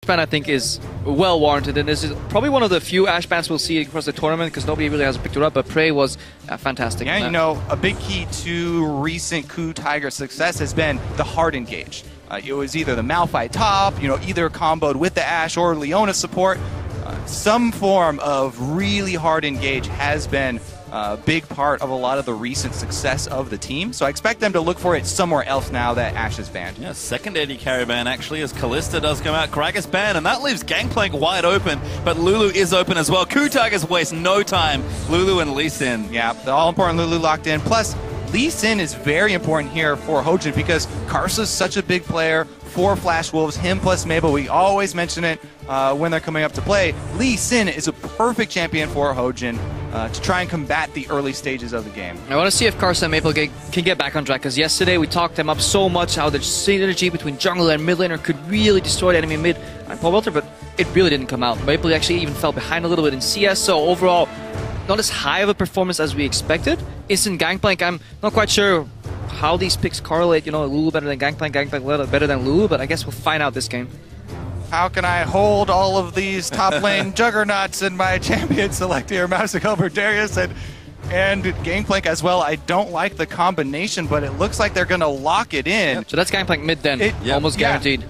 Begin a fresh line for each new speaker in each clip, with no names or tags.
Ban, I think, is well warranted, and this is probably one of the few Ash bans we'll see across the tournament because nobody really has picked it up, but Prey was fantastic.
Yeah, you know, a big key to recent KOO Tiger success has been the hard engage. It was either the Malphite top, you know, either comboed with the Ash or Leona support. Some form of really hard engage has been a big part of a lot of the recent success of the team. So I expect them to look for it somewhere else now that Ash is banned.
Yeah, second AD carry ban actually as Kalista does come out. Gragas banned, and that leaves Gangplank wide open, but Lulu is open as well. KOO Tigers waste no time. Lulu and Lee Sin.
Yeah, the all-important Lulu locked in. Plus, Lee Sin is very important here for Hojin because Karsa's such a big player for Flash Wolves. Him plus Mabel, we always mention it when they're coming up to play. Lee Sin is a perfect champion for Hojin to try and combat the early stages of the game.
I want to see if Karsa and Maple can get back on track, because yesterday we talked them up so much how the synergy between jungler and mid laner could really destroy the enemy mid and Paul Welter, but it really didn't come out. Maple actually even fell behind a little bit in CS, so overall not as high of a performance as we expected. Instant Gangplank, I'm not quite sure how these picks correlate. You know, Lulu better than Gangplank, Gangplank better than Lulu, but I guess we'll find out this game.
How can I hold all of these top lane juggernauts in my champion select here? Mousing over Darius and Gangplank as well. I don't like the combination, but it looks like they're going to lock it in.
Yep. So that's Gangplank mid then, almost guaranteed.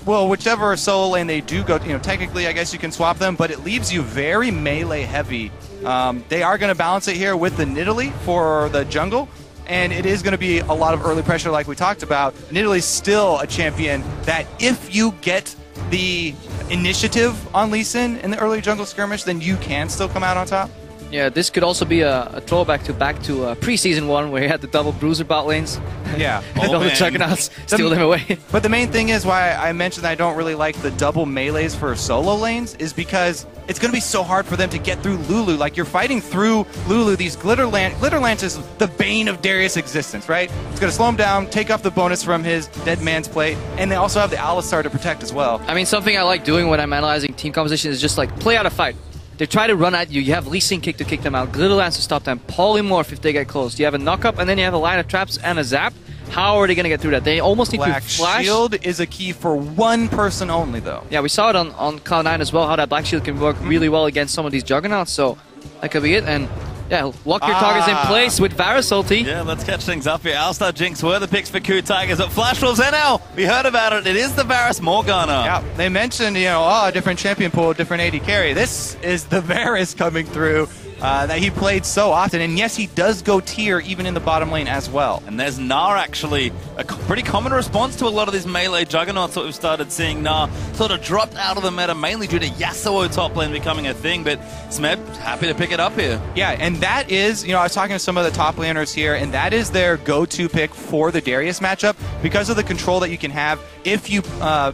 Well, whichever solo lane they do go, you know, technically I guess you can swap them, but it leaves you very melee heavy. They are going to balance it here with the Nidalee for the jungle, and it is going to be a lot of early pressure like we talked about. Nidalee's still a champion that if you get the initiative on Lee Sin in the early jungle skirmish, then you can still come out on top.
Yeah, this could also be a throwback to preseason 1 where he had the double bruiser bot lanes.
Yeah.
And all the juggernauts steal them away.
But the main thing is why I mentioned I don't really like the double melees for solo lanes is because it's going to be so hard for them to get through Lulu. Like, you're fighting through Lulu. These Glitter Lance is the bane of Darius' existence, right? It's going to slow him down, take off the bonus from his Dead Man's Plate, and they also have the Alistar to protect as well.
I mean, something I like doing when I'm analyzing team composition is just like play out a fight. They try to run at you. You have Lee Sin kick to kick them out, Glitter Lance to stop them, Polymorph if they get close. You have a knock-up, and then you have a line of traps and a zap. How are they going to get through that? They almost need
Black
to flash.
Shield is a key for one person only, though.
Yeah, we saw it on Cloud9 as well, how that Black Shield can work really well against some of these Juggernauts, so that could be it. And yeah, lock your targets in place with Varus ulti.
Yeah, let's catch things up here. Alistar, Jinx were the picks for KOO Tigers, but Flash Wolves NL, we heard about it. It is the Varus Morgana.
Yeah, they mentioned, you know, a different champion pool, different AD carry. This is the Varus coming through that he played so often. And yes, he does go tier even in the bottom lane as well.
And there's Gnar actually, a pretty common response to a lot of these melee juggernauts that we've started seeing. Gnar sort of dropped out of the meta mainly due to Yasuo top lane becoming a thing, but Smeb happy to pick it up here.
Yeah, and that is, you know, I was talking to some of the top laners here, and that is their go-to pick for the Darius matchup because of the control that you can have if you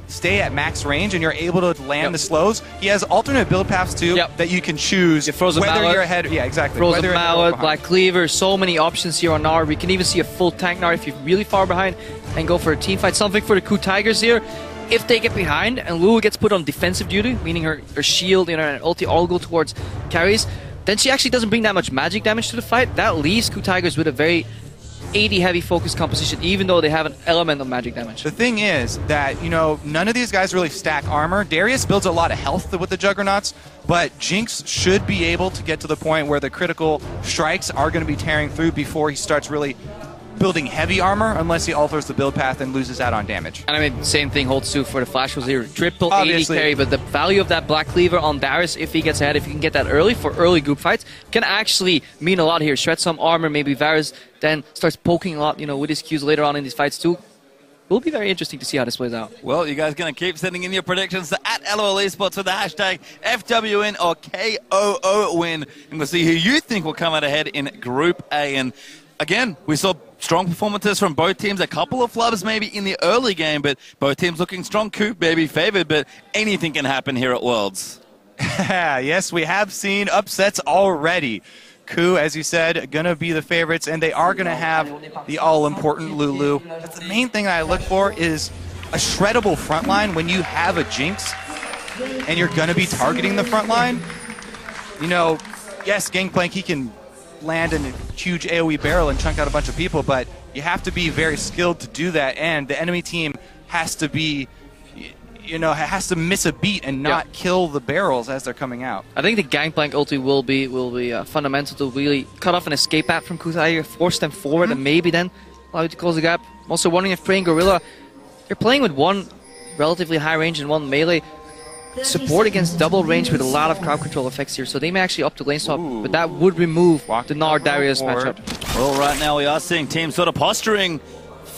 stay at max range and you're able to land the slows. He has alternate build paths too that you can choose whether you're ahead. Yeah, exactly.
Frozen Mallet, Black Cleaver, so many options here on Gnar. We can even see a full tank Gnar if you're really far behind and go for a team fight. Something for the KOO Tigers here. If they get behind and Lulu gets put on defensive duty, meaning her shield and her ulti all go towards carries, then she actually doesn't bring that much magic damage to the fight. That leaves KOO Tigers with a very AD heavy focus composition, even though they have an element of magic damage.
The thing is that, you know, none of these guys really stack armor. Darius builds a lot of health with the Juggernauts, but Jinx should be able to get to the point where the critical strikes are going to be tearing through before he starts really building heavy armor, unless he alters the build path and loses out on damage.
And I mean, same thing holds true for the Flash Wolves here. Triple
Obviously.
AD carry, but the value of that Black Cleaver on Darius, if he gets ahead, if you can get that early for early group fights, can actually mean a lot here. Shred some armor, maybe Varus then starts poking a lot, you know, with his Qs later on in these fights too. Will be very interesting to see how this plays out.
Well, you guys going to keep sending in your predictions to @LOL Esports with the hashtag FWin or KOO win, and we'll see who you think will come out ahead in Group A. And again, we saw strong performances from both teams. A couple of flubs maybe in the early game, but both teams looking strong. KOO maybe favored, but anything can happen here at Worlds.
Yes, we have seen upsets already. KOO, as you said, going to be the favorites, and they are going to have the all-important Lulu. That's the main thing I look for is a shreddable front line when you have a Jinx and you're going to be targeting the front line. You know, yes, Gangplank, he can land in a huge AoE barrel and chunk out a bunch of people, but you have to be very skilled to do that, and the enemy team has to be has to miss a beat and not kill the barrels as they're coming out.
I think the Gangplank ulti will be fundamental to really cut off an escape path from KOO here, force them forward, and maybe then allow you to close the gap. I'm also wondering if Prey and Gorilla, they're playing with one relatively high range and one melee support against double range with a lot of crowd control effects here, so they may actually opt to lane swap, but that would remove the Nard Darius matchup.
Well, right now we are seeing teams sort of posturing.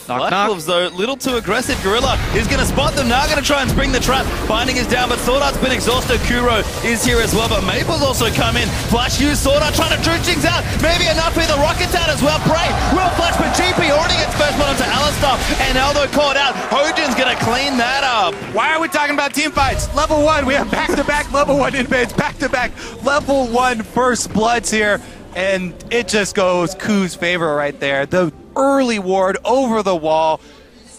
Knock,
Wolves, though, little too aggressive. Gorilla is going to spot them now, going to try and spring the trap. Binding is down, but Sword Art's been exhausted. Kuro is here as well, but Maple's also come in. Flash use Sword Art, trying to drench things out. Maybe enough here, the Rocket Town as well. Prey will flash, but GP already gets first one onto Alistar, and Aldo caught out. Hojin's going to clean that up.
Why are we talking about team fights? Level 1, we have back-to-back level 1 invades, back-to-back level 1 first bloods here, and it just goes KOO's favor right there. The early ward over the wall,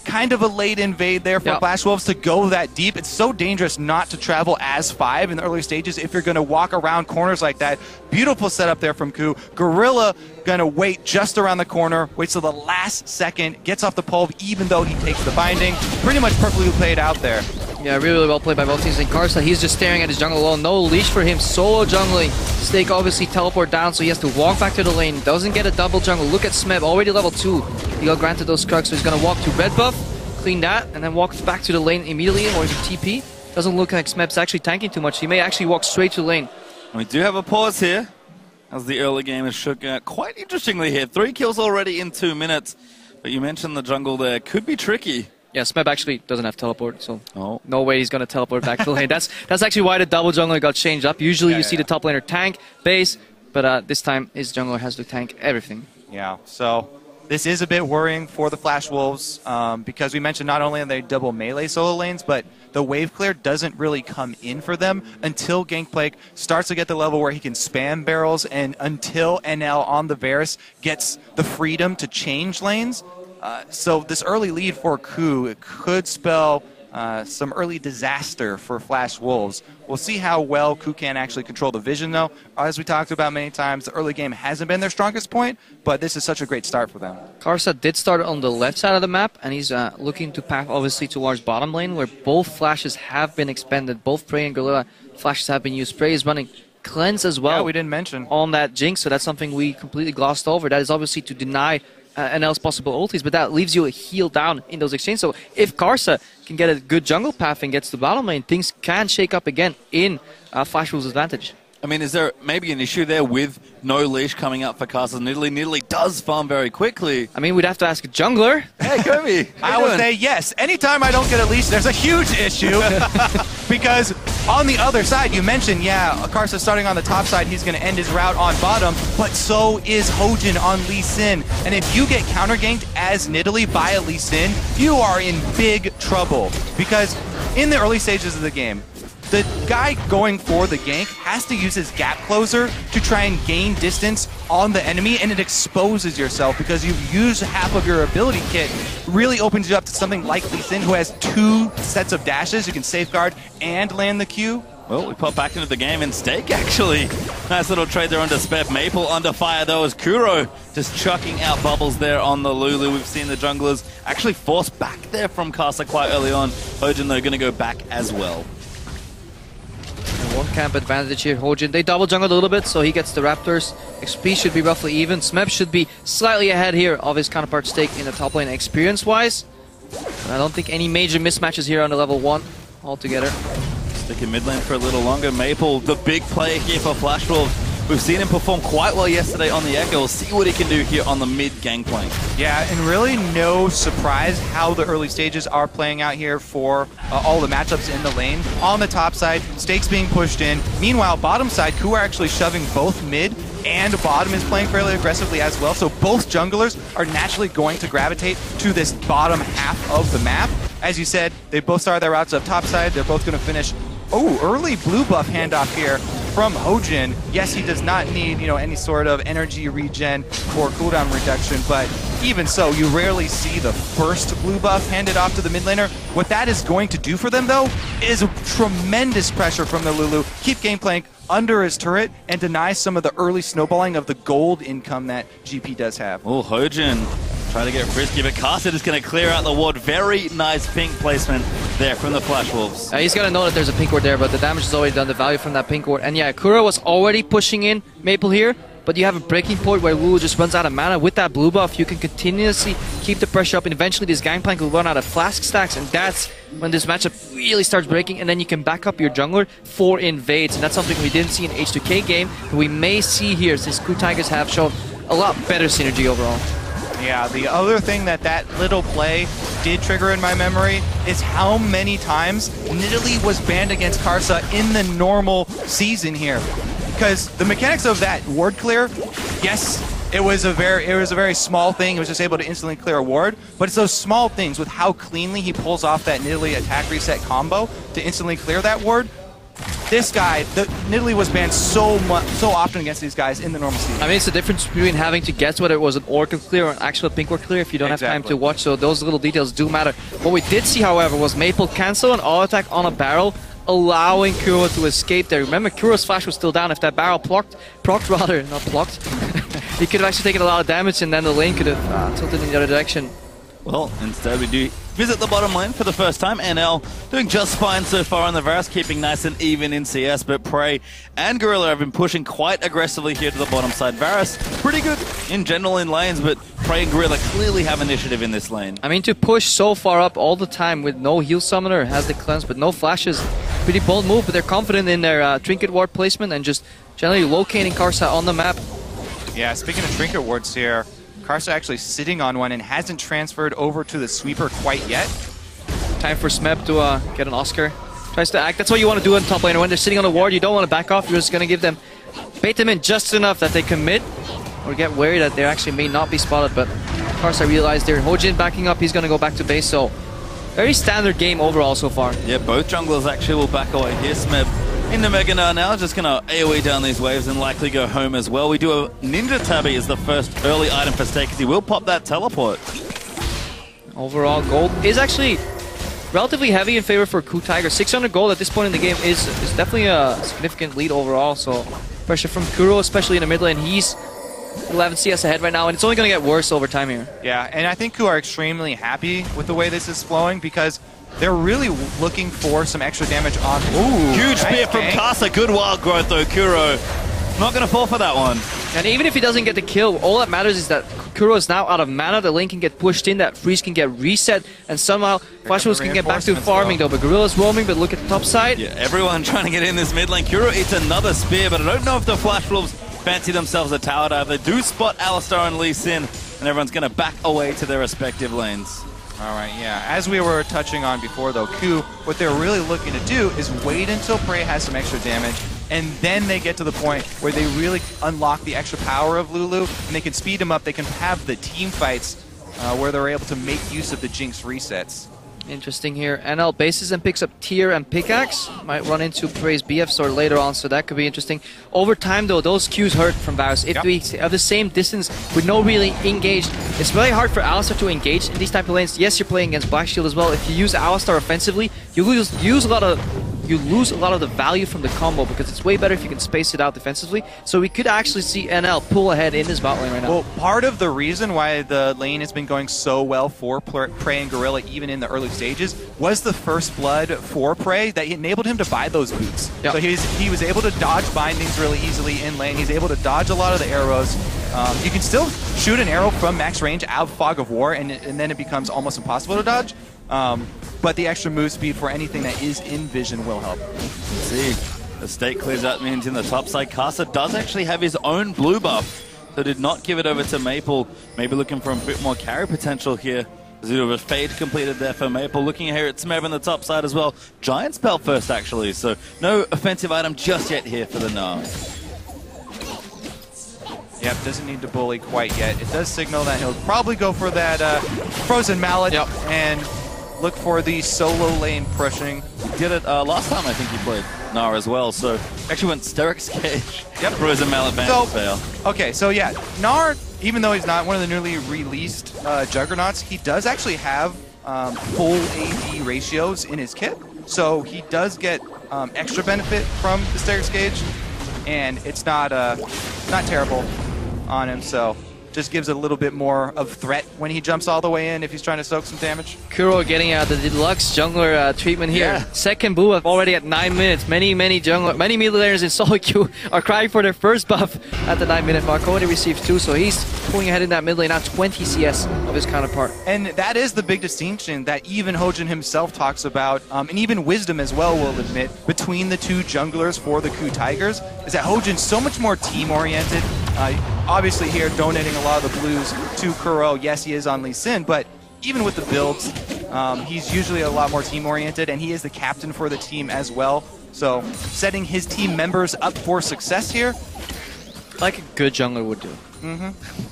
kind of a late invade there for Flash Wolves to go that deep. It's so dangerous not to travel as 5 in the early stages if you're going to walk around corners like that. Beautiful setup there from KOO. Gorilla going to wait just around the corner, waits till the last second, gets off the pole even though he takes the binding. Pretty much perfectly played out there.
Yeah, really, really well played by both teams. And Karsa, he's just staring at his jungle alone. No leash for him, solo jungling. Stake obviously teleport down, so he has to walk back to the lane. Doesn't get a double jungle. Look at Smeb, already level 2. He got granted those Krugs, so he's going to walk to red buff, clean that, and then walk back to the lane immediately, or even TP. Doesn't look like Smeb's actually tanking too much. He may actually walk straight to the lane.
We do have a pause here, as the early game has shook out quite interestingly here. 3 kills already in 2 minutes, but you mentioned the jungle there. Could be tricky.
Yeah, Smeb actually doesn't have teleport, so no way he's going to teleport back to the lane. That's actually why the double jungler got changed up. Usually you see the top laner tank, base, but this time his jungler has to tank everything.
Yeah, so this is a bit worrying for the Flash Wolves because we mentioned not only are they double melee solo lanes, but the wave clear doesn't really come in for them until Gangplank starts to get the level where he can spam barrels, and until NL on the Varus gets the freedom to change lanes. So this early lead for KOO could spell some early disaster for Flash Wolves. We'll see how well KOO can actually control the vision, though. As we talked about many times, the early game hasn't been their strongest point, but this is such a great start for them.
Karsa did start on the left side of the map, and he's looking to path obviously towards bottom lane, where both flashes have been expended. Both Prey and Gorilla flashes have been used. Prey is running Cleanse as well.
Yeah, we didn't mention.
On that Jinx, so that's something we completely glossed over. That is obviously to deny NL's possible ultis, but that leaves you a heal down in those exchanges. So if Karsa can get a good jungle path and gets to bottom lane, things can shake up again in Flash Wolves' advantage.
I mean, is there maybe an issue there with no leash coming up for Karsa? Nidalee does farm very quickly.
I mean, we'd have to ask a jungler.
Hey, Kobe.
I would say yes. Anytime I don't get a leash, there's a huge issue. Because on the other side, you mentioned, Karsa starting on the top side, he's going to end his route on bottom, but so is Hojin on Lee Sin. And if you get counter-ganked as Nidalee by a Lee Sin, you are in big trouble. Because in the early stages of the game, the guy going for the gank has to use his gap closer to try and gain distance on the enemy, and it exposes yourself because you've used half of your ability kit. Really opens you up to something like Lee Sin, who has 2 sets of dashes. You can safeguard and land the Q.
Well, we pop back into the game and Stake, actually. Nice little trade there under Spev. Maple under fire, though, as Kuro just chucking out bubbles there on the Lulu. We've seen the junglers actually force back there from Karsa quite early on. Hojin, though, going to go back as well.
One camp advantage here, Hojin. They double jungled a little bit, so he gets the Raptors. XP should be roughly even. Smeb should be slightly ahead here of his counterpart Stake in the top lane experience-wise. But I don't think any major mismatches here on the level 1 altogether.
Stick in mid lane for a little longer. Maple, the big player here for Flash Wolves. We've seen him perform quite well yesterday on the Echo. We'll see what he can do here on the mid Gangplank.
Yeah, and really no surprise how the early stages are playing out here for all the matchups in the lane. On the top side, Stakes being pushed in. Meanwhile, bottom side, KOO are actually shoving both mid, and bottom is playing fairly aggressively as well. So both junglers are naturally going to gravitate to this bottom half of the map. As you said, they both started their routes up top side. They're both going to finish. Oh, early blue buff handoff here from Hojin. Yes, he does not need, any sort of energy regen or cooldown reduction, but even so, you rarely see the first blue buff handed off to the mid laner. What that is going to do for them, though, is tremendous pressure from the Lulu. Keep Gangplank under his turret and deny some of the early snowballing of the gold income that GP does have.
Oh, Hojin trying to get frisky, but Karsa is going to clear out the ward. Very nice pink placement there from the Flash Wolves.
He's got to know that there's a pink ward there, but the damage is already done, the value from that pink ward. And yeah, Kuro was already pushing in Maple here, but you have a breaking point where Lulu just runs out of mana. With that blue buff, you can continuously keep the pressure up, and eventually this Gangplank will run out of flask stacks, and that's when this matchup really starts breaking, and then you can back up your jungler for invades, and that's something we didn't see in H2K game, but we may see here since KOO Tigers have shown a lot better synergy overall.
Yeah, the other thing that little play did trigger in my memory is how many times Nidalee was banned against Karsa in the normal season here. Because the mechanics of that ward clear, yes, it was a very small thing. He was just able to instantly clear a ward, but it's those small things with how cleanly he pulls off that Nidalee attack reset combo to instantly clear that ward. This guy, Nidalee was banned so often against these guys in the normal season.
I mean, it's the difference between having to guess whether it was an Orchid clear or an actual pink ward clear if you don't have time to watch, so those little details do matter. What we did see, however, was Maple cancel an auto attack on a barrel, allowing Kuro to escape there. Remember, Kuro's flash was still down. If that barrel procced, he could have actually taken a lot of damage, and then the lane could have tilted in the other direction.
Well, instead we do visit the bottom lane for the first time. NL doing just fine so far on the Varus, keeping nice and even in CS, but Prey and Gorilla have been pushing quite aggressively here to the bottom side. Varus, pretty good in general in lanes, but Prey and Gorilla clearly have initiative in this lane.
I mean, to push so far up all the time with no heal summoner, has the cleanse, but no flashes. Pretty bold move, but they're confident in their trinket ward placement and just generally locating Karsa on the map.
Yeah, speaking of trinket wards here, Karsa actually sitting on one and hasn't transferred over to the sweeper quite yet.
Time for Smeb to get an Oscar. Tries to act. That's what you want to do in top lane. When they're sitting on the ward, you don't want to back off. You're just going to give them, bait them in just enough that they commit or get wary that they actually may not be spotted. But Karsa realized there. Hojin backing up. He's going to go back to base. So very standard game overall so far.
Yeah, both junglers actually will back away here. Smeb in the Mega now, just going to AoE down these waves and likely go home as well. We do a Ninja Tabby as the first early item for Stake, because he will pop that teleport.
Overall, gold is actually relatively heavy in favor for KOO Tiger. 600 gold at this point in the game is definitely a significant lead overall, so pressure from Kuro, especially in the mid lane. He's 11 CS ahead right now, and it's only going to get worse over time here.
Yeah, and I think KOO are extremely happy with the way this is flowing, because they're really looking for some extra damage on...
Ooh, huge spear from Karsa. Good wild growth, though. Kuro not going to fall for that one.
And even if he doesn't get the kill, all that matters is that Kuro is now out of mana. The lane can get pushed in, that freeze can get reset, and somehow Flash Wolves can get back to farming, though. But Gorilla's roaming, but look at the top side.
Yeah, everyone trying to get in this mid lane. Kuro eats another spear, but I don't know if the Flash Wolves fancy themselves a tower dive. They do spot Alistar and Lee Sin, and everyone's going to back away to their respective lanes.
All right, yeah. As we were touching on before, though, KOO, what they're really looking to do is wait until Prey has some extra damage, and then they get to the point where they really unlock the extra power of Lulu, and they can speed them up. They can have the team fights where they're able to make use of the Jinx resets.
Interesting here. NL bases and picks up Tier and Pickaxe. Might run into Prey's BF sword later on, so that could be interesting. Over time, though, those Qs hurt from Varus. If we have the same distance with no really engaged, it's very hard for Alistar to engage in these type of lanes. Yes, you're playing against Black Shield as well. If you use Alistar offensively, you lose a lot of the value from the combo, because it's way better if you can space it out defensively. So we could actually see NL pull ahead in this bot lane right now.
Well, part of the reason why the lane has been going so well for Prey and Gorilla, even in the early stages, was the first blood for Prey that enabled him to buy those boots. Yep. So he was able to dodge bindings really easily in lane. He's able to dodge a lot of the arrows. You can still shoot an arrow from max range out of Fog of War, and then it becomes almost impossible to dodge. But the extra move speed for anything that is in vision will help.
Let's see. The Stake clears out minions in the top side. Karsa does actually have his own blue buff, so did not give it over to Maple. Maybe looking for a bit more carry potential here. There's a bit of a fade completed there for Maple. Looking here at Smeb on the top side as well. Giant spell first, actually, so no offensive item just yet here for the Gnar.
Yep, doesn't need to bully quite yet. It does signal that he'll probably go for that Frozen Mallet and look for the solo lane pushing.
He did it last time, I think he played Gnar as well, so actually went Steric's Cage.
Yep.
Frozen Mallet ban fail.
Okay, so yeah, Gnar, even though he's not one of the newly released Juggernauts, he does actually have full AD ratios in his kit, so he does get extra benefit from the Steric's Cage, and it's not terrible on him, so just gives it a little bit more of threat when he jumps all the way in if he's trying to soak some damage.
KOO getting the deluxe jungler treatment here.
Yeah.
Second blue buff already at 9 minutes. Many mid laners in solo queue are crying for their first buff at the 9-minute mark. Only receives 2, so he's pulling ahead in that mid lane, now 20 CS of his counterpart.
And that is the big distinction that even Hojin himself talks about, and even Wisdom as well will admit, between the two junglers for the KOO Tigers, is that Hojin's so much more team-oriented. Obviously here donating a lot of the blues to KOO. Yes, he is on Lee Sin, but even with the builds, he's usually a lot more team-oriented, and he is the captain for the team as well. So setting his team members up for success here,
Like a good jungler would do.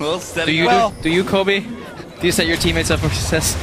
Well,
Do you, Kobe? Do you set your teammates up for success?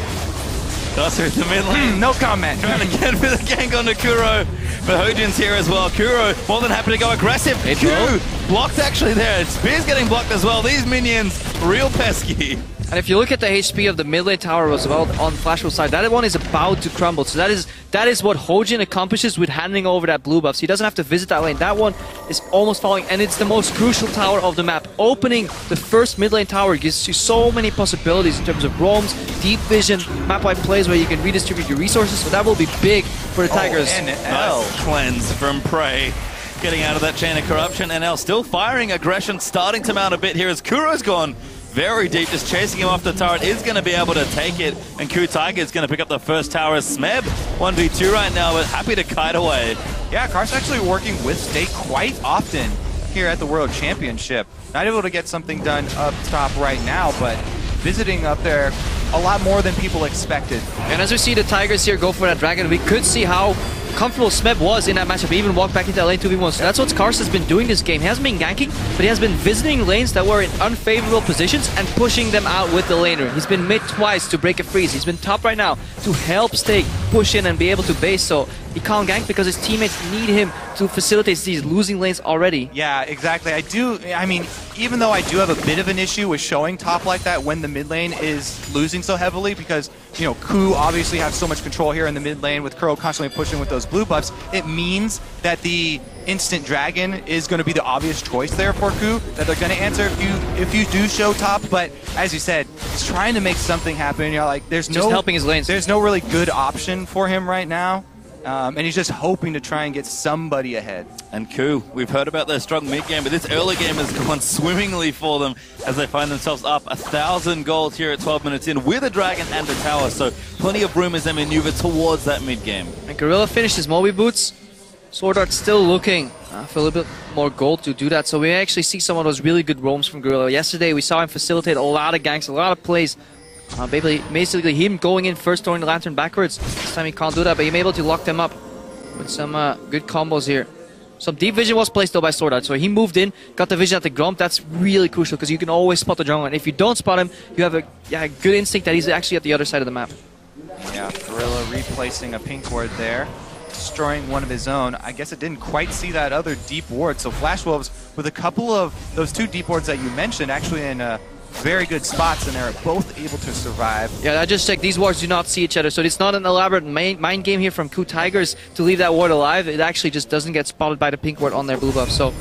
Dusser in the mid lane.
no comment.
Trying to get with a gank on the KOO. But Hojin's here as well. KOO more than happy to go aggressive. KOO blocked actually there. Spear's getting blocked as well. These minions, real pesky.
And if you look at the HP of the mid lane tower as well on Flashwell's side, that one is about to crumble. So that is what Hojin accomplishes with handing over that blue buff. So he doesn't have to visit that lane. That one is almost falling, and it's the most crucial tower of the map. Opening the first mid lane tower gives you so many possibilities in terms of roams, deep vision, map-wide plays where you can redistribute your resources. So that will be big for the Tigers.
And
Nice cleanse from Prey. Getting out of that chain of corruption. And now still firing aggression, starting to mount a bit here as KOO's gone very deep, just chasing him off the turret, is going to be able to take it, and KOO Tiger is going to pick up the first tower as Smeb 1v2 right now, but happy to kite away.
Yeah, Kar's actually working with State quite often here at the World Championship. Not able to get something done up top right now, but visiting up there a lot more than people expected.
And as we see the Tigers here go for that dragon, we could see how comfortable Smeb was in that matchup. He even walked back into that lane 2v1. So that's what Kars has been doing this game. He hasn't been ganking, but he has been visiting lanes that were in unfavorable positions and pushing them out with the laner. He's been mid twice to break a freeze. He's been top right now to help Stake push in and be able to base. So he can't gank because his teammates need him to facilitate these losing lanes already.
Yeah, exactly. I mean, even though I do have a bit of an issue with showing top like that when the mid lane is losing so heavily, because, you know, KOO obviously have so much control here in the mid lane with KOO constantly pushing with those blue buffs, it means that the instant dragon is going to be the obvious choice there for KOO, that they're going to answer if you do show top. But as you said, he's trying to make something happen. You know, like there's
just helping his lanes.
There's no really good option for him right now. And he's just hoping to try and get somebody ahead.
And KOO, we've heard about their strong mid game, but this early game has gone swimmingly for them as they find themselves up 1,000 gold here at 12 minutes in with a dragon and a tower. So plenty of room as they maneuver towards that mid game.
And Gorilla finished his Moby Boots. Sword Art still looking for a little bit more gold to do that. So we actually see some of those really good roams from Gorilla. Yesterday we saw him facilitate a lot of ganks, a lot of plays. Basically him going in first, throwing the lantern backwards. This time he can't do that, but he's able to lock them up with some good combos here. Some deep vision was placed though by Sword Art, so he moved in, got the vision at the Gromp. That's really crucial because you can always spot the jungler, and if you don't spot him, you have a good instinct that he's actually at the other side of the map.
Yeah, Gorilla replacing a pink ward there, destroying one of his own. I guess it didn't quite see that other deep ward, so Flash Wolves with a couple of those two deep wards that you mentioned actually in very good spots, and they're both able to survive.
Yeah, I just checked. These wards do not see each other, so it's not an elaborate mind game here from KOO Tigers to leave that ward alive. It actually just doesn't get spotted by the pink ward on their blue buff. So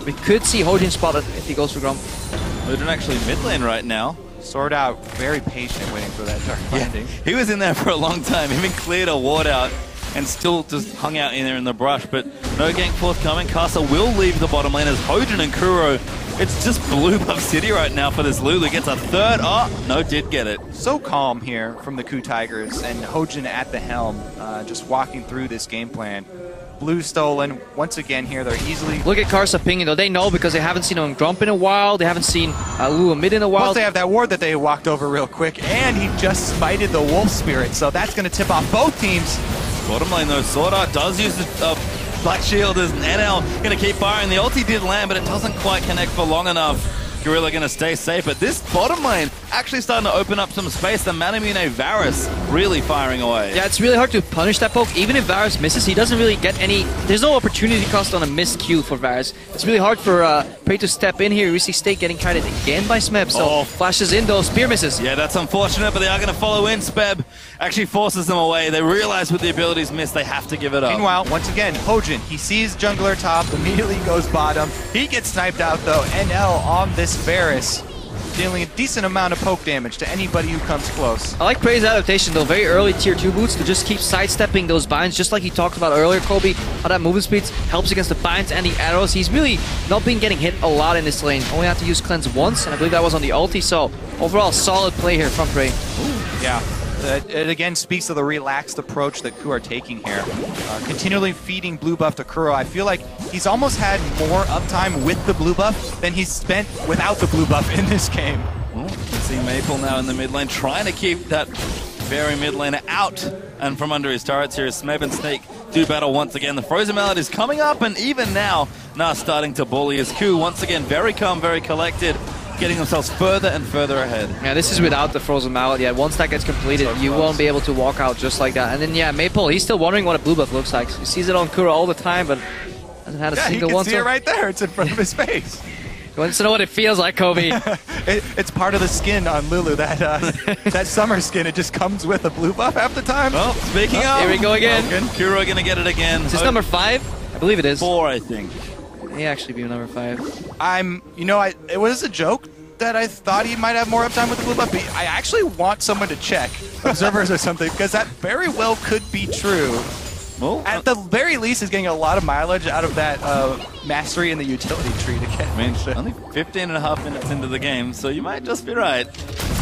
we could see Hojin spotted if he goes for Gromp.
Hojin actually mid lane right now.
Sword Out very patient waiting for that dark landing.
He was in there for a long time, even cleared a ward out and still just hung out in there in the brush, but no gank forthcoming. Kasa will leave the bottom lane as Hojin and KOO. It's just blue buff city right now for this Lulu. Gets a third. Oh, no, did get it.
So calm here from the KOO Tigers, and Hojin at the helm, just walking through this game plan. Blue stolen once again here. They're easily.
Look at Karsa pinging though. They know because they haven't seen him Gromp in a while. They haven't seen Lulu mid in a while.
Plus they have that ward that they walked over real quick, and he just smited the Wolf Spirit, so that's going to tip off both teams.
Bottom lane though, Sword Art does use the Black Shield as NL going to keep firing. The ulti did land, but it doesn't quite connect for long enough. Gorilla going to stay safe, but this bottom lane actually starting to open up some space. The Manamune Varus really firing away.
Yeah, it's really hard to punish that poke. Even if Varus misses, he doesn't really get any... There's no opportunity cost on a missed Q for Varus. It's really hard for Prey to step in here. We see Stake getting kited again by Smeb, so flashes in those spear misses.
Yeah, that's unfortunate, but they are going to follow in. Speb actually forces them away. They realize with the abilities missed, they have to give it up.
Meanwhile, once again, Hojin, he sees jungler top, immediately goes bottom. He gets sniped out though. NL on this Varus. dealing a decent amount of poke damage to anybody who comes close.
I like Prey's adaptation though, very early tier 2 boots to just keep sidestepping those binds, just like he talked about earlier, Kobe, how that movement speed helps against the binds and the arrows. He's really not been getting hit a lot in this lane, only had to use cleanse once, and I believe that was on the ulti, so overall solid play here from Prey.
Yeah. It again speaks to the relaxed approach that KOO are taking here. Continually feeding blue buff to Kuro. I feel like he's almost had more uptime with the blue buff than he's spent without the blue buff in this game.
You can see Maple now in the mid lane trying to keep that very mid laner out and from under his turrets here. Smeb and Snake do battle once again. The Frozen Mallet is coming up, and even now starting to bully as KOO once again very calm, very collected, getting themselves further and further ahead.
Yeah, this is without the Frozen Mallet yet. Once that gets completed, so you won't be able to walk out just like that. And then, yeah, Maple, he's still wondering what a blue buff looks like. He sees it on Kuro all the time, but hasn't had a single one.
Yeah, he can see it right there. It's in front of his face.
He wants to know what it feels like, Kobe.
It's part of the skin on Lulu, that that summer skin. It just comes with a blue buff half the time.
Well, speaking of...
Here we go again.
Kuro going to get it again.
Is this number 5? I believe it is.
4, I think.
It may actually be number 5.
It was a joke that I thought he might have more uptime with the blue buff, but I actually want someone to check, observers or something, because that very well could be true. Well, at the very least, he's getting a lot of mileage out of that mastery in the utility tree to get.
I mean, only 15.5 minutes into the game, so you might just be right.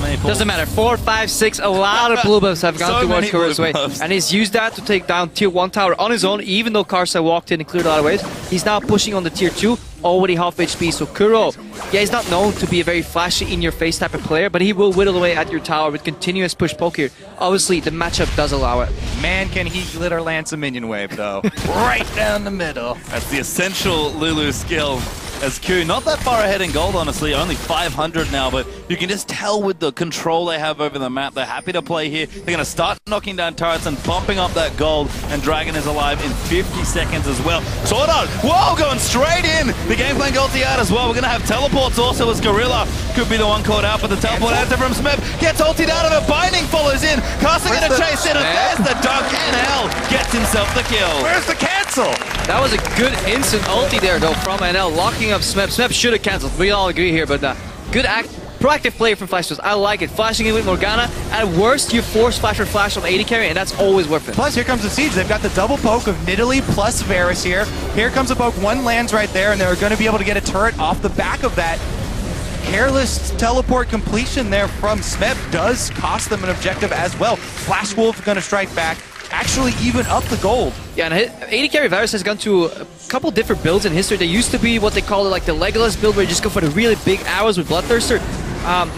Maple.
Doesn't matter. 4, 5, 6, a lot of blue buffs have gone towards Kuro's way. And he's used that to take down tier 1 tower on his own, even though Karsa walked in and cleared a lot of waves. He's now pushing on the tier 2, already half HP. So Kuro, yeah, he's not known to be a very flashy, in-your-face type of player, but he will whittle away at your tower with continuous push poke here. Obviously, the matchup does allow it.
Man, can he glitter lance a minion wave, though. Right down the middle.
That's the essential Lulu skill. As KOO, not that far ahead in gold, honestly, only 500 now, but you can just tell with the control they have over the map, they're happy to play here. They're going to start knocking down turrets and bumping up that gold, and Dragon is alive in 50 seconds as well. Sword Art, whoa, going straight in! The game plan ulti out as well. We're going to have teleports also as Gorilla could be the one caught out, but the teleport answer from Smeb gets ultied out of it. Binding follows in. Karsa going to chase it, and there's the dunk. NL gets himself the kill.
Where's the cancel?
That was a good instant ulti there, though, from NL, locking up Smeb. Smeb should have cancelled. We all agree here, but good proactive play from Flashers. I like it. Flashing in with Morgana. At worst, you force Flash or Flash on AD carry, and that's always worth it.
Plus, here comes the Siege. They've got the double poke of Nidalee plus Varus here. Here comes a poke. One lands right there, and they're going to be able to get a turret off the back of that. Careless teleport completion there from Smeb does cost them an objective as well. Flash Wolf going to strike back. Actually even up the gold.
Yeah, and AD carry Varus has gone to a couple different builds in history. There used to be what they call it like the Legolas build, where you just go for the really big arrows with Bloodthirster.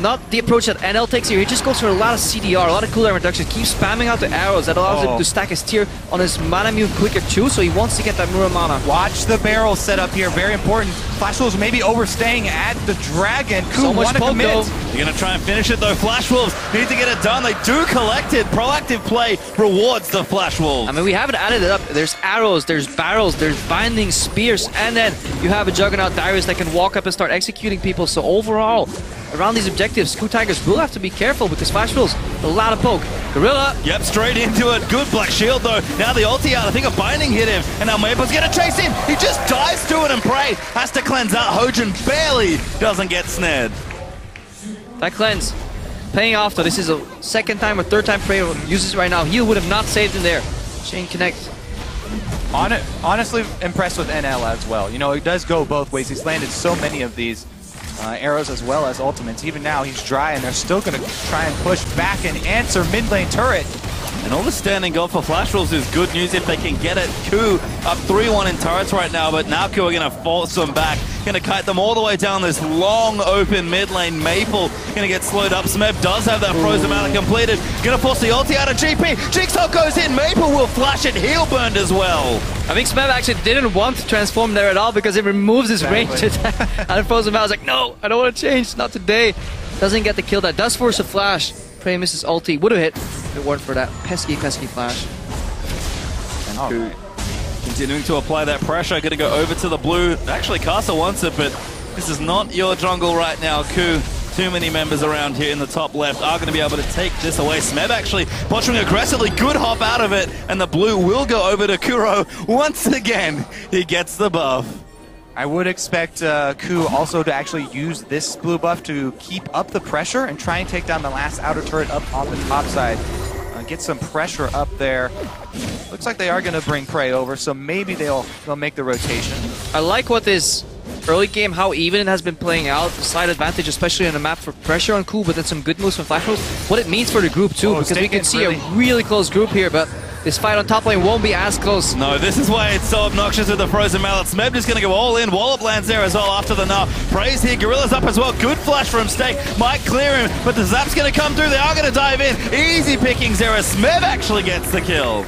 Not the approach that NL takes here. He just goes for a lot of CDR, a lot of cooldown reduction, keeps spamming out the arrows. That allows him to stack his tier on his mana immune quicker too, so he wants to get that Muramana.
Watch the barrel set up here, very important. Flash Wolves maybe overstaying at the Dragon. KOO want to commit.
You're going to try and finish it though. Flash Wolves need to get it done. They do collect it. Proactive play rewards the Flash Wolves.
I mean, we haven't added it up. There's arrows, there's barrels, there's binding spears, and then you have a Juggernaut Darius that can walk up and start executing people. So overall, around these objectives, KOO Tigers will have to be careful because Flash Wolves, a lot of poke. Gorilla.
Yep, straight into it. Good Black Shield though. Now the ulti out. I think a binding hit him. And now Maple's going to chase him. He just dives to it, and Prey has to cleanse out. Hojin barely doesn't get snared.
That cleanse paying off though. This is a second time or third time Prey uses it right now. He would have not saved him there. Chain connect.
Honestly impressed with NL as well. You know, it does go both ways. He's landed so many of these arrows as well as ultimates. Even now he's dry, and they're still going to try and push back and answer mid lane turret.
And all the standing gold for Flash Wolves is good news if they can get it. KOO up 3-1 in turrets right now, but now KOO are going to force them back. Going to kite them all the way down this long open mid lane. Maple going to get slowed up. Smeb does have that Frozen Mallet completed. Going to force the ulti out of GP. Jigsaw goes in. Maple will flash it. Heal burned as well.
I think Smeb actually didn't want to transform there at all because it removes his range attack. And Frozen Mallet's like, no, I don't want to change. Not today. Doesn't get the kill. That does force a flash. Prey misses ulti. Would have hit if it weren't for that pesky flash.
And KOO continuing to apply that pressure. Going to go over to the blue. Actually, Karsa wants it, but this is not your jungle right now, KOO. Too many members around here in the top left are going to be able to take this away. Smeb actually posturing aggressively. Good hop out of it. And the blue will go over to Kuro. Once again, he gets the buff.
I would expect KOO also to actually use this blue buff to keep up the pressure and try and take down the last outer turret up on the top side. Get some pressure up there. Looks like they are going to bring Prey over, so maybe they'll make the rotation.
I like what this early game, how even it has been playing out. The slight advantage, especially on the map for pressure on KOO, but then some good moves from Flash moves. What it means for the group too, because we can see a really close group here, but this fight on top lane won't be as close.
No, this is why it's so obnoxious with the Frozen Mallet. Smeb just going to go all in. Wallop lands there as well after the gnaw. Prey's here. Gorilla's up as well. Good flash from Stake. Might clear him, but the zap's going to come through. They are going to dive in. Easy pickings there as Smeb actually gets the kill.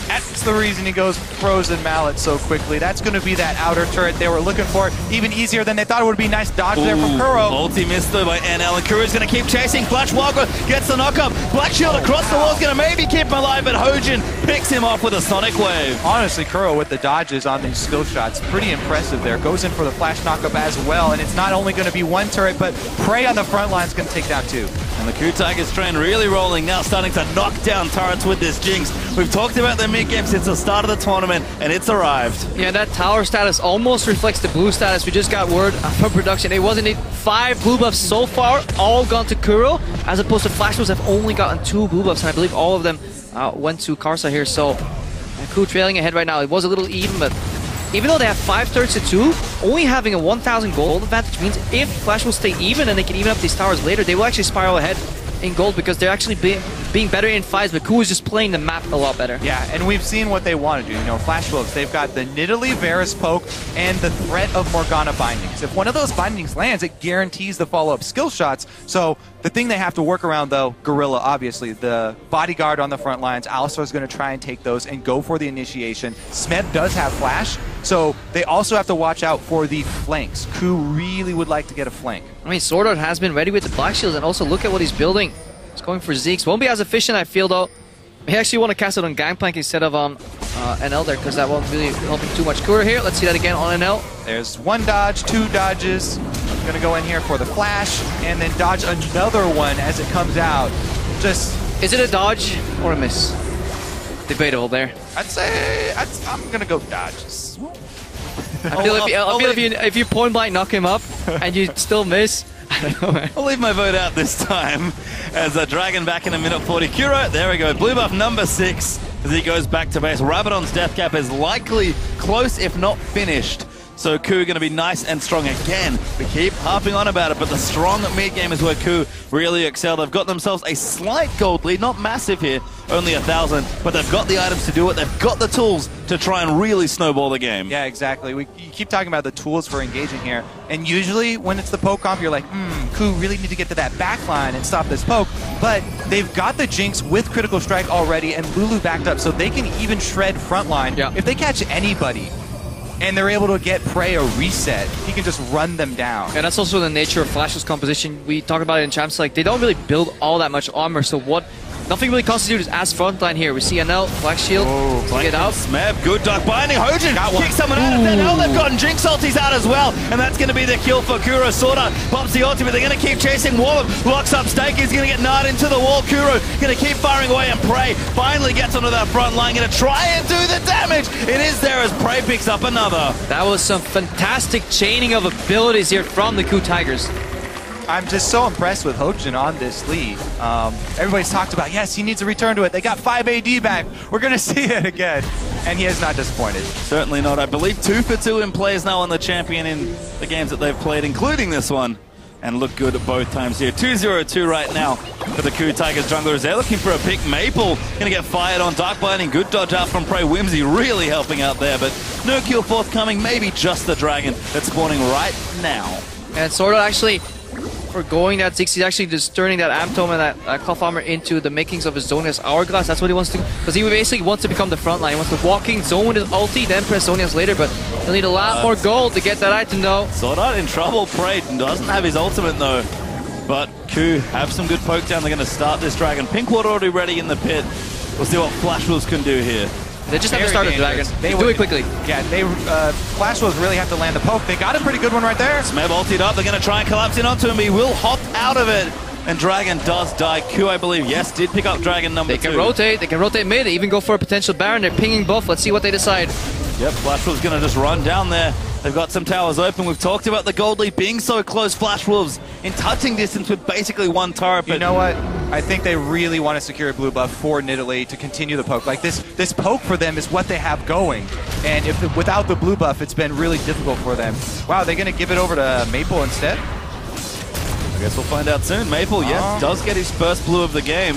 That's the reason he goes Frozen Mallet so quickly. That's going to be that outer turret they were looking for. Even easier than they thought it would be. Nice dodge there from KOO.
Ulti missed though by NL, and KOO's going to keep chasing. Flash Wildgrowth gets the knock up. Black Shield across the wall is going to maybe keep him alive, but Hojin picks him off with a Sonic Wave.
Honestly, KOO with the dodges on these skill shots, pretty impressive there. Goes in for the flash knockup as well, and it's not only going to be one turret, but Prey on the front line is going to take down two.
And the KOO Tigers train really rolling now, starting to knock down turrets with this Jinx. We've talked about their mid-game since the start of the tournament, and it's arrived.
Yeah, that tower status almost reflects the blue status. We just got word from production. It wasn't 5 blue buffs so far, all gone to KOO, as opposed to Flash Wolves have only gotten 2 blue buffs, and I believe all of them went to Karsa here. So KOO trailing ahead right now. It was a little even, but even though they have 5 turrets to 2, only having a 1,000 gold advantage means if Flash will stay even and they can even up these towers later, they will actually spiral ahead in gold because they're actually being better in fights, but KOO is just playing the map a lot better.
Yeah, and we've seen what they want to do. You know, Flash Wolves, they've got the Nidalee Varus poke and the threat of Morgana bindings. If one of those bindings lands, it guarantees the follow-up skill shots. So the thing they have to work around, though, Gorilla, obviously, the bodyguard on the front lines, Alistar is going to try and take those and go for the initiation. Smeb does have Flash, so they also have to watch out for the flanks. KOO really would like to get a flank.
I mean, Sword Art has been ready with the Black Shields, and also look at what he's building. He's going for Zeeks. Won't be as efficient, I feel, though. He actually want to cast it on Gangplank instead of on NL there, because that won't really help him too much. KOO here, let's see that again on NL.
There's 1 dodge, 2 dodges. Gonna go in here for the flash, and then dodge another one as it comes out. Just...
Is it a dodge or a miss? Debatable there.
I'd say... I'm gonna go dodges.
I feel if you point blank knock him up and you still miss, I don't know, man.
I'll leave my vote out this time as a Dragon back in a minute 40. KOO, there we go. Blue buff number 6 as he goes back to base. Rabadon's death cap is likely close, if not finished. So KOO going to be nice and strong again. We keep harping on about it, but the strong mid game is where KOO really excel. They've got themselves a slight gold lead, not massive here, only 1,000, but they've got the items to do it. They've got the tools to try and really snowball the game.
Yeah, exactly. You keep talking about the tools for engaging here, and usually when it's the poke comp, you're like, KOO really need to get to that back line and stop this poke, but they've got the Jinx with critical strike already, and Lulu backed up, so they can even shred frontline.
Yeah.
If they catch anybody, and they're able to get Prey a reset, he can just run them down.
And that's also the nature of Flash's composition. We talk about it in champs, like they don't really build all that much armor, so nothing really constitutes as frontline here. We see NL, Black Shield, get out.
Smeb, good duck binding. Hojin kicks someone out of that. Now they've gotten Jinx ultis out as well, and that's going to be the kill for KOO. Sword Art pops the ulti, but they're going to keep chasing. Wallop locks up Stake. He's going to get gnarred into the wall. KOO going to keep firing away, and Prey finally gets onto that front line. Going to try and do the damage. It is there as Prey picks up another.
That was some fantastic chaining of abilities here from the KOO Tigers.
I'm just so impressed with Hojin on this lead. Everybody's talked about, yes, he needs to return to it. They got 5 AD back. We're going to see it again. And he has not disappointed.
Certainly not. I believe 2 for 2 in plays now on the champion in the games that they've played, including this one. And look good at both times here. 2-0-2 right now for the KOO Tigers junglers. They're looking for a pick. Maple going to get fired on. Dark Binding, good dodge out from Prey. Whimsy really helping out there, but no kill forthcoming. Maybe just the Dragon that's spawning right now.
And Sword Art actually, for going that 6, he's actually just turning that Amtome and that Cloth Armor into the makings of his Zonia's Hourglass. That's what he wants to do, because he basically wants to become the front line. He wants to walking zone with his ulti, then press Zonia's later, but he'll need a lot more gold to get that item though.
Sword Art in trouble. Prey doesn't have his ultimate though, but KOO have some good poke down. They're going to start this Dragon. Pinkwater already ready in the pit. We'll see what Flash Wolves can do here.
They just have to start the Dragon. They do it quickly.
Yeah, Flash Wolves really have to land the poke. They got a pretty good one right there.
Smeb ultied up. They're going to try and collapse in onto him. He will hop out of it. And Dragon does die. KOO, I believe, yes, did pick up Dragon number 2.
They can rotate. They can rotate mid. They even go for a potential Baron. They're pinging both. Let's see what they decide.
Yep, Flash Wolves going to just run down there. They've got some towers open. We've talked about the gold lead being so close. Flash Wolves in touching distance with basically one turret. But
you know what? I think they really want to secure a blue buff for Nidalee to continue the poke. Like this poke for them is what they have going. And without the blue buff, it's been really difficult for them. Wow, they're going to give it over to Maple instead?
I guess we'll find out soon. Maple, yes, does get his first blue of the game.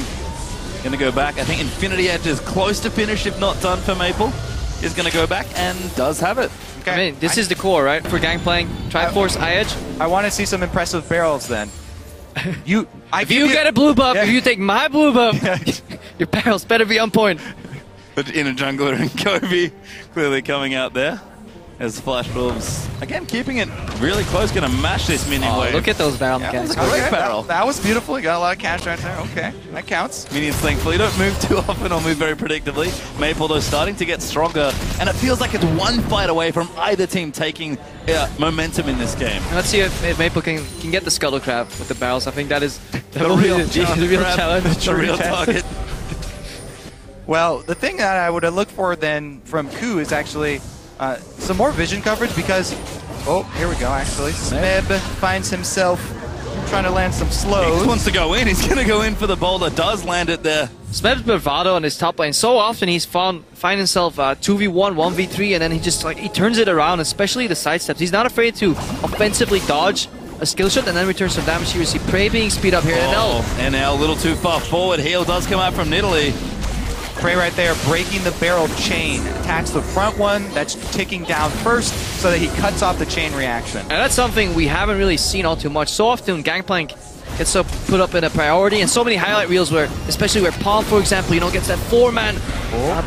Going to go back. I think Infinity Edge is close to finish, if not done for Maple. Is going to go back and does have it.
Okay. I mean, this is the core, right? For Gangplank, Triforce, I-Edge.
I want to see some impressive barrels then.
If you get a blue buff, if you take my blue buff, your barrels better be on point.
But in a jungler and Kobe clearly coming out there. As Flash Wolves, again, keeping it really close, going to mash this minion wave.
Look at those barrel mechanics.
That was a great barrel.
That was beautiful. You got a lot of cash right there. Okay, that counts.
Minions, thankfully, don't move too often or move very predictably. Maple, though, starting to get stronger, and it feels like it's one fight away from either team taking momentum in this game.
And let's see if Maple can get the Scuttle Crab with the barrels. I think that is
the real
challenge.
The real target.
Well, the thing that I would have looked for then from KOO is actually some more vision coverage because, oh, here we go, actually. Smeb finds himself trying to land some slows.
He wants to go in. He's going to go in for the boulder. Does land it there.
Smeb's bravado on his top lane. So often he's find himself 2v1, 1v3, and then he turns it around, especially the side steps. He's not afraid to offensively dodge a skill shot and then return some damage here. You see Prey being speed up here.
NL a little too far forward. Heal does come out from Nidalee.
Prey right there, breaking the barrel chain. Attacks the front one that's ticking down first so that he cuts off the chain reaction.
And that's something we haven't really seen all too much. So often Gangplank gets so put up in a priority, and so many highlight reels where, especially where Palm, for example, gets that 4-man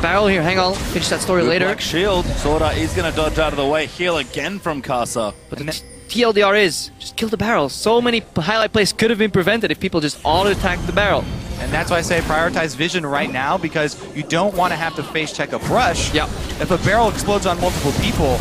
barrel here. Hang on, finish that story later.
Black shield. Sorda is going to dodge out of the way. Heal again from Casa.
But the TLDR is, just kill the barrel. So many highlight plays could have been prevented if people just auto-attack the barrel.
And that's why I say prioritize vision right now, because you don't want to have to face check a brush.
Yep.
If a barrel explodes on multiple people,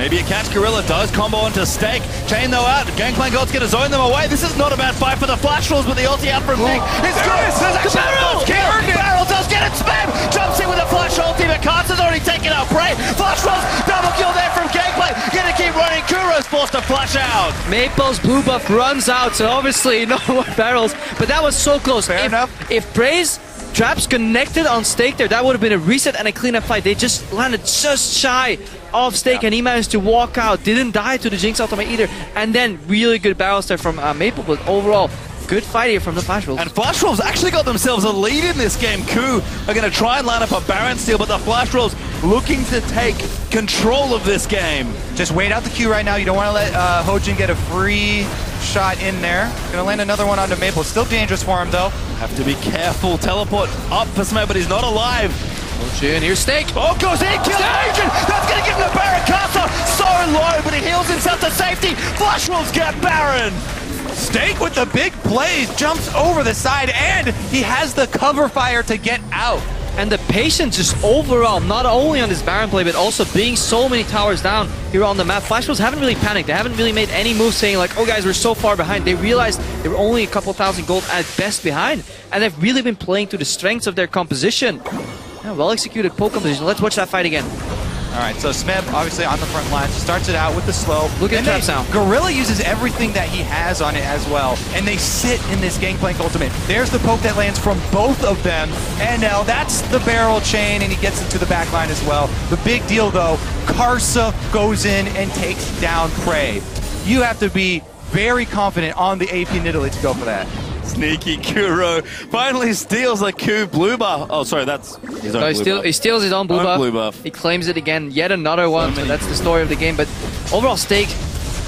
maybe a catch Gorilla does combo into Stake. Chain though out. Gangplank ult's going to zone them away. This is not a bad fight for the Flash Wolves, but the ulti out from Nick is good. The barrel does get it. Spam jumps in with a Flash ulti, but Carter's already taken out Prey. Flash Wolves double kill there from Gangplank. Going to keep running. Kuro's forced to flash out.
Maple's blue buff runs out, so obviously no more barrels, but that was so close.
Fair enough.
If Prey's traps connected on Stake there, that would have been a reset and a cleanup fight. They just landed just shy of Stake, and he managed to walk out. Didn't die to the Jinx ultimate either. And then really good barrels there from Maple, but overall, good fight here from the Flash Wolves.
And Flash Wolves actually got themselves a lead in this game. KOO are going to try and line up a Baron steal, but the Flash Wolves looking to take control of this game.
Just wait out the Q right now. You don't want to let Hojin get a free shot in there. Going to land another one onto Maple. Still dangerous for him, though.
Have to be careful. Teleport up for Smeb, but he's not alive.
Hojin, here's Stake.
Oh, goes in, kills Agent. That's going to give him the Baron. Casa so low, but he heals himself to safety. Flash Wolves get Baron.
Stake with the big plays, jumps over the side, and he has the cover fire to get out.
And the patience just overall, not only on this Baron play, but also being so many towers down here on the map. Flash Wolves haven't really panicked. They haven't really made any moves saying like, oh guys, we're so far behind. They realized they were only a couple thousand gold at best behind. And they've really been playing to the strengths of their composition. Yeah, well executed poke composition. Let's watch that fight again.
All right, so Smeb obviously on the front line, starts it out with the slow.
Look at traps now.
Gorilla uses everything that he has on it as well, and they sit in this Gangplank ultimate. There's the poke that lands from both of them, and now that's the barrel chain, and he gets into the back line as well. The big deal though, Karsa goes in and takes down Prey. You have to be very confident on the AP Nidalee to go for that.
Sneaky Kuro finally steals a KOO blue buff. Oh, sorry, that's his own blue buff.
He steals his own blue buff. He claims it again, yet another one. So that's the story of the game. But overall, Stake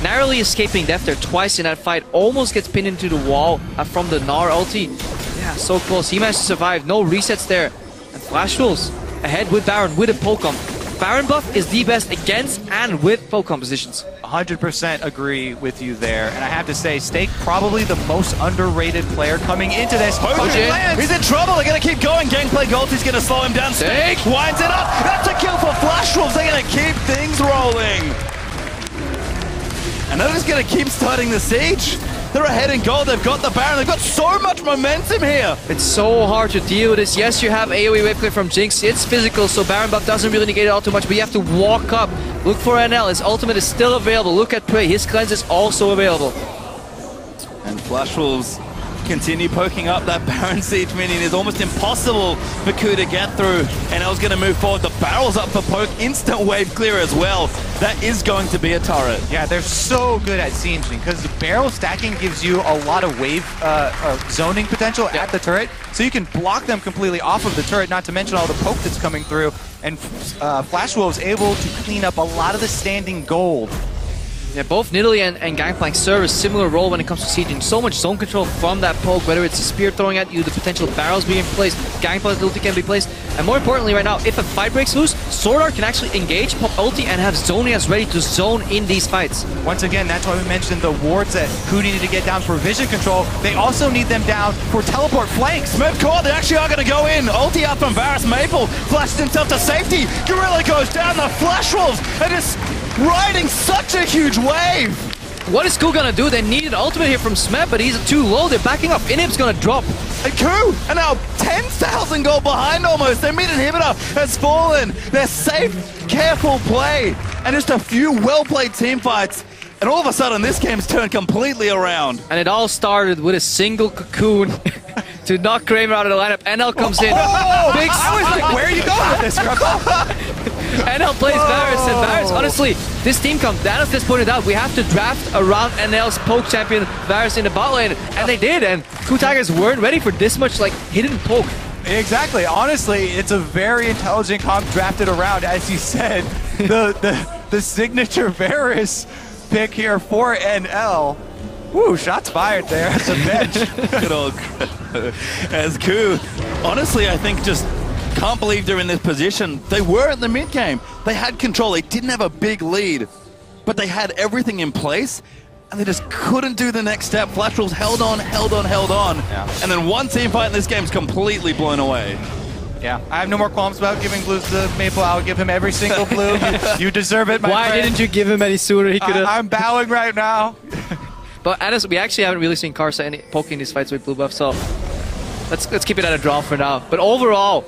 narrowly escaping death there twice in that fight. Almost gets pinned into the wall from the Gnar ulti. Yeah, so close. He managed to survive. No resets there. And Flash Wolves ahead with Baron with a Pokemon. Baron buff is the best against and with poke compositions.
100% agree with you there. And I have to say, Stake probably the most underrated player coming into this.
He's in trouble. They're going to keep going. Gangplank ulti's going to slow him down. Stake winds it up. That's a kill for Flash Wolves. They're going to keep things rolling. And they're just going to keep starting the siege. They're ahead in gold. They've got the Baron. They've got so much momentum here.
It's so hard to deal with this. Yes, you have AoE wave clear from Jinx. It's physical, so Baron buff doesn't really negate it all too much, but you have to walk up. Look for NL. His ultimate is still available. Look at Prey. His cleanse is also available.
And Flash Wolves continue poking up that Baron Siege minion. It's almost impossible for KOO to get through. And L's going to move forward. The barrel's up for poke. Instant wave clear as well. That is going to be a turret.
Yeah, they're so good at sieging because the barrel stacking gives you a lot of wave zoning potential at the turret. So you can block them completely off of the turret, not to mention all the poke that's coming through. And Flash Wolves able to clean up a lot of the standing gold.
Yeah, both Nidalee and Gangplank serve a similar role when it comes to sieging. So much zone control from that poke, whether it's a spear throwing at you, the potential barrels being placed, Gangplank's ulti can be placed, and more importantly right now, if a fight breaks loose, Sword Art can actually engage, pop ulti, and have Zonias ready to zone in these fights.
Once again, that's why we mentioned the wards that KOO needed to get down for vision control. They also need them down for teleport flanks.
Smith caught, they actually are going to go in. Ulti out from Varus. Maple flashed himself to safety. Gorilla goes down. The Flash Wolves are just riding such a huge wave.
What is KOO gonna do? They need an ultimate here from Smeb, but he's too low. They're backing off. Inhib's gonna drop.
And KOO are now 10,000 gold behind almost. Their mid inhibitor has fallen. They're safe, careful play, and just a few well-played team fights. And all of a sudden, this game's turned completely around.
And it all started with a single cocoon to knock Kramer out of the lineup. NL comes in.
Big, I was like, where are you going with this,
NL plays Varus, and Varus, honestly, this team comes, Danos just pointed out, we have to draft around NL's poke champion Varus in the bot lane, and they did, and KOO Tigers weren't ready for this much, like, hidden poke.
Exactly. Honestly, it's a very intelligent comp drafted around, as you said, the signature Varus pick here for NL. Woo, shots fired there at the bench.
Good old as KOO. Honestly, I think just can't believe they're in this position. They were in the mid game. They had control. They didn't have a big lead, but they had everything in place, and they just couldn't do the next step. Flash Wolves held on.
Yeah.
And then one team fight in this game is completely blown away.
Yeah, I have no more qualms about giving blues to Maple. I'll give him every single blue. You deserve it, my
Why
friend.
didn't you give him any sooner? He could have.
I'm bowing right now.
But honestly, we actually haven't really seen Karsa poking these fights with blue buff, so let's keep it at a draw for now. But overall,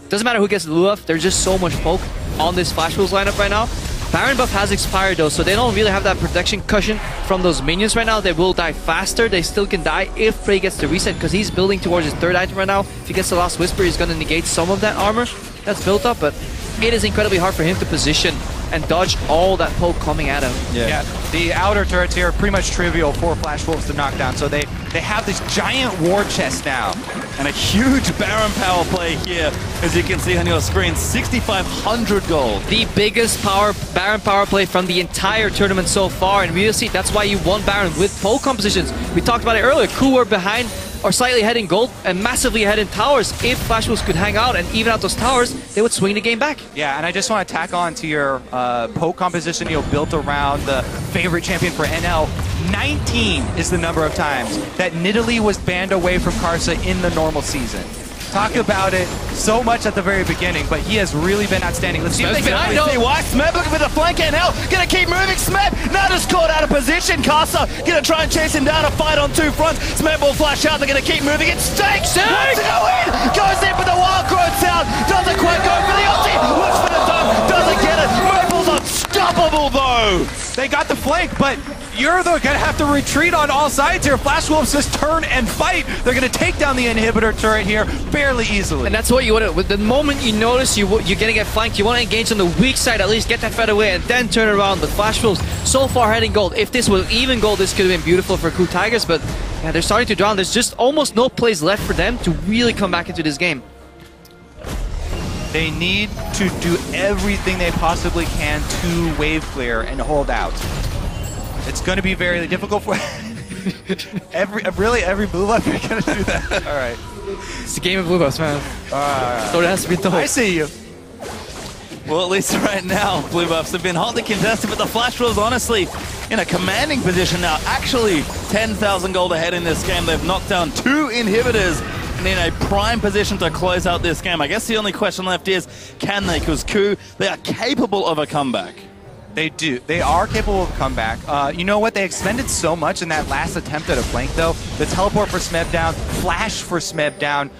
doesn't matter who gets the blue buff, there's just so much poke on this Flash Wolves lineup right now. Baron buff has expired though, so they don't really have that protection cushion from those minions right now. They will die faster. They still can die if Prey gets the reset, because he's building towards his third item right now. If he gets the Last Whisper, he's going to negate some of that armor that's built up, but it is incredibly hard for him to position and dodge all that poke coming at him.
Yeah, the outer turrets here are pretty much trivial for Flash Wolves to knock down, so they have this giant war chest now.
And a huge Baron power play here, as you can see on your screen, 6,500 gold.
The biggest Baron power play from the entire tournament so far, and we'll see that's why you won Baron with poke compositions. We talked about it earlier. KOO were behind or slightly ahead in gold and massively ahead in towers. If Flash Wolves could hang out and even out those towers, they would swing the game back.
Yeah, and I just want to tack on to your poke composition, built around the favorite champion for NL. 19 is the number of times that Nidalee was banned away from Karsa in the normal season. Talk about it so much at the very beginning, but he has really been outstanding. Let's see if they can
see why. Smeb looking for the flank, and NL gonna keep moving. Smeb now just caught out of position. Karsa gonna try and chase him down, a fight on two fronts. Smeb will flash out. They're gonna keep moving. It's Stake! Wants to go in! Goes in for the wild growth sound. Doesn't quite go for the ulti. Looks for the dome. Doesn't get it. Maple's unstoppable though.
They got the flank, but you're going to have to retreat on all sides here. Flash Wolves just turn and fight. They're going to take down the inhibitor turret here fairly easily.
And that's what you want to, the moment you notice you're going to get flanked, you want to engage on the weak side, at least get that fed away, and then turn around. The Flash Wolves so far heading gold. If this was even gold, this could have been beautiful for KOO Tigers, but yeah, they're starting to drown. There's just almost no plays left for them to really come back into this game.
They need to do everything they possibly can to wave clear and hold out. It's going to be very difficult for every blue buff you're going to do that. All right.
It's a game of blue buffs, man. So it has to be told.
I see you.
Well, at least right now, blue buffs have been hotly contested, but the Flash Wolves, honestly, in a commanding position now. Actually, 10,000 gold ahead in this game. They've knocked down 2 inhibitors and in a prime position to close out this game. I guess the only question left is, can they? Because KOO, they are capable of a comeback.
They do. They are capable of comeback. You know what? They expended so much in that last attempt at a flank, though. The teleport for Smeb down, flash for Smeb down,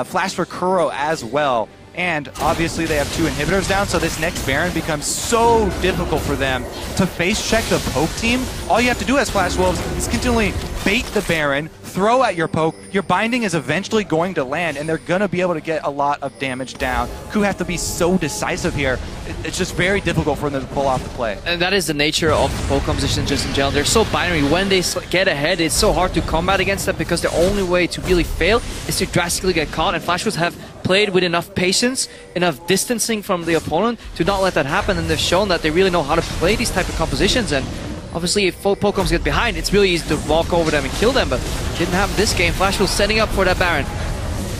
flash for Kuro as well. And obviously they have 2 inhibitors down, so this next Baron becomes so difficult for them to face check the poke team. All you have to do as Flash Wolves is continually bait the Baron, throw at your poke, your binding is eventually going to land, and they're going to be able to get a lot of damage down. KOO have to be so decisive here. It's just very difficult for them to pull off the play.
And that is the nature of the poke composition just in general. They're so binary. When they get ahead, it's so hard to combat against them because the only way to really fail is to drastically get caught, and Flash Wolves have played with enough patience, enough distancing from the opponent to not let that happen, and they've shown that they really know how to play these type of compositions. And obviously if Pokemon's get behind, it's really easy to walk over them and kill them, but didn't happen this game. Flash was setting up for that Baron.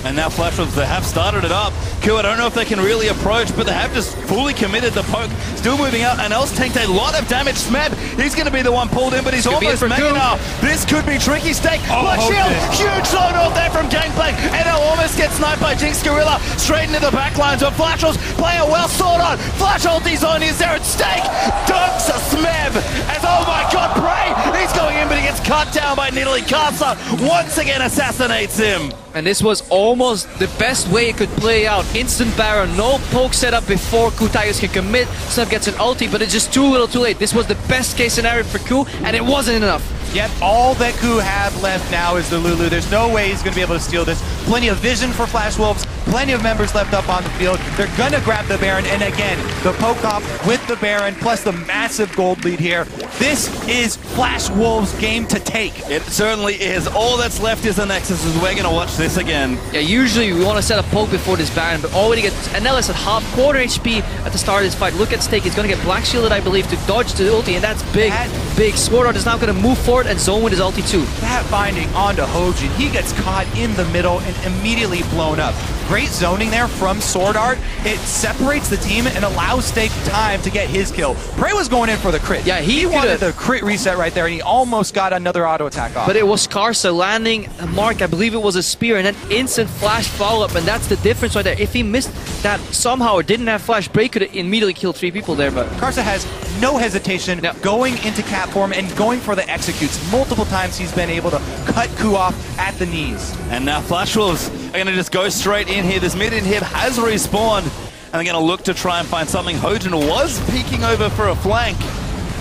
And now Flash Wolves, they have started it up. KOO, I don't know if they can really approach, but they have just fully committed the poke. Still moving out, and Els tanked a lot of damage. Smeb, he's going to be the one pulled in, but he's almost mega now. This could be tricky. Stake, Black Shield, huge load off there from Gangplank, and they'll almost get sniped by Jinx Gorilla. Straight into the back lines of Flash Wolves. Player well sword on. Flash ulti's on, is there at Stake? Dunks a Smeb, as oh my god, Prey! He's going in, but he gets cut down by Nidalee Casa. Once again assassinates him.
And this was almost the best way it could play out. Instant Baron, no poke setup before KOO Tigers can commit. Snub gets an ulti, but it's just too little too late. This was the best case scenario for KOO, and it wasn't enough.
Yet all that KOO have left now is the Lulu. There's no way he's going to be able to steal this. Plenty of vision for Flash Wolves, plenty of members left up on the field. They're going to grab the Baron, and again, the poke off with the Baron, plus the massive gold lead here. This is Flash Wolves' game to take.
It certainly is. All that's left is the Nexus, as we're going to watch this again.
Yeah, usually we want to set a poke before this Baron, but already get NLS at half quarter HP at the start of this fight. Look at Stake, he's going to get Black Shielded, I believe, to dodge the ulti, and that's big, big. Sword Art is now going to move forward and zone with his ulti too.
That binding onto Hojin, he gets caught in the middle and immediately blown up. Great zoning there from Sword Art. It separates the team and allows Stake time to get his kill. Prey was going in for the crit.
Yeah, he
wanted the crit reset right there, and he almost got another auto attack off.
But it was Karsa landing a mark, I believe it was a spear, and then instant flash follow-up, and that's the difference right there. If he missed that somehow or didn't have flash, Bray could have immediately killed 3 people there, but
Karsa has no hesitation going into cat form and going for the executes. Multiple times he's been able to cut KOO off at the knees.
And now Flash Wolves are going to just go straight in here. This mid inhib has respawned, and they're going to look to try and find something. Hojin was peeking over for a flank.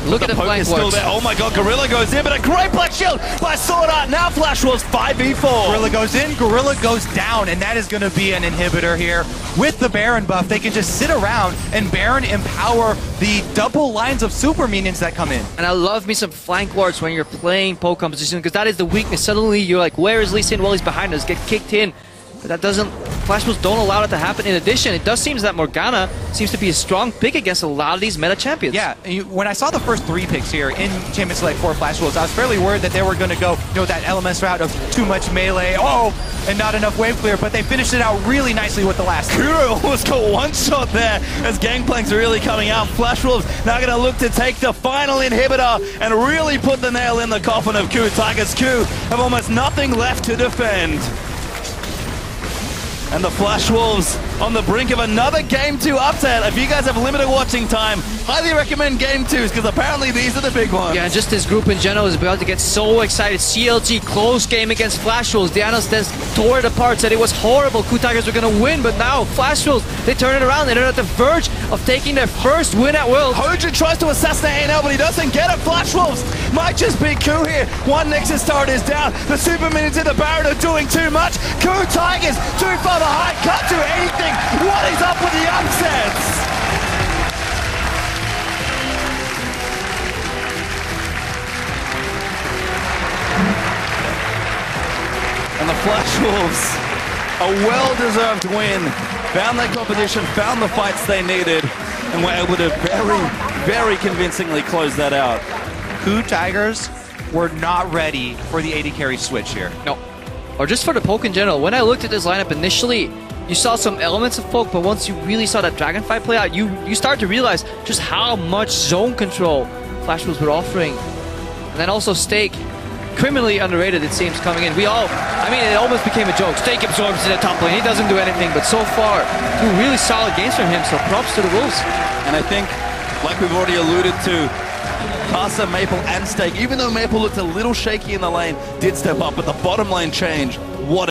Look at the
poke
flank
is still
works.
there. Oh my god, Gorilla goes in, but a great Black Shield by Sword Art. Now Flash Wolves 5v4.
Gorilla goes in, Gorilla goes down, and that is going to be an inhibitor here. With the Baron buff, they can just sit around and Baron empower the double lines of super minions that come in.
And I love me some flank wards when you're playing poke composition, because that is the weakness. Suddenly you're like, where is Lee Sin? Well, he's behind us, get kicked in. But that doesn't, Flash Wolves don't allow that to happen. In addition, it does seem that Morgana seems to be a strong pick against a lot of these meta champions.
Yeah, when I saw the first 3 picks here in Champions Select for Flash Wolves, I was fairly worried that they were going to go, that LMS route of too much melee, and not enough wave clear, but they finished it out really nicely with the last 3.
Kuro almost got one shot there as Gangplank's really coming out. Flash Wolves now going to look to take the final inhibitor and really put the nail in the coffin of KOO. Tigers KOO have almost nothing left to defend. And the Flash Wolves on the brink of another Game 2 upset. If you guys have limited watching time, highly recommend Game 2s, because apparently these are the big ones.
Yeah, and just this group in general is about to get so excited. CLG, close game against Flash Wolves. Dianos just tore it apart, said it was horrible. KOO Tigers were going to win, but now Flash Wolves, they turn it around. They're at the verge of taking their first win at Worlds.
Hojin tries to assassinate ANL, but he doesn't get it. Flash Wolves might just beat KOO here. One Nexus turret is down. The super minions in the Baron are doing too much. KOO Tigers too far behind. Can't do anything. What is up with the upsets? And the Flash Wolves, a well-deserved win. Found their competition, found the fights they needed, and were able to very, very convincingly close that out.
KOO Tigers were not ready for the AD carry switch here.
No. Or just for the poke in general. When I looked at this lineup initially, you saw some elements of poke, but once you really saw that dragon fight play out, you start to realize just how much zone control Flash Wolves were offering. And then also Stake, criminally underrated it seems coming in. It almost became a joke. Stake absorbs in the top lane, he doesn't do anything, but so far, 2 really solid games from him, so props to the Wolves.
And I think like we've already alluded to, Casa, Maple, and Stake, even though Maple looked a little shaky in the lane, did step up, but the bottom lane change. What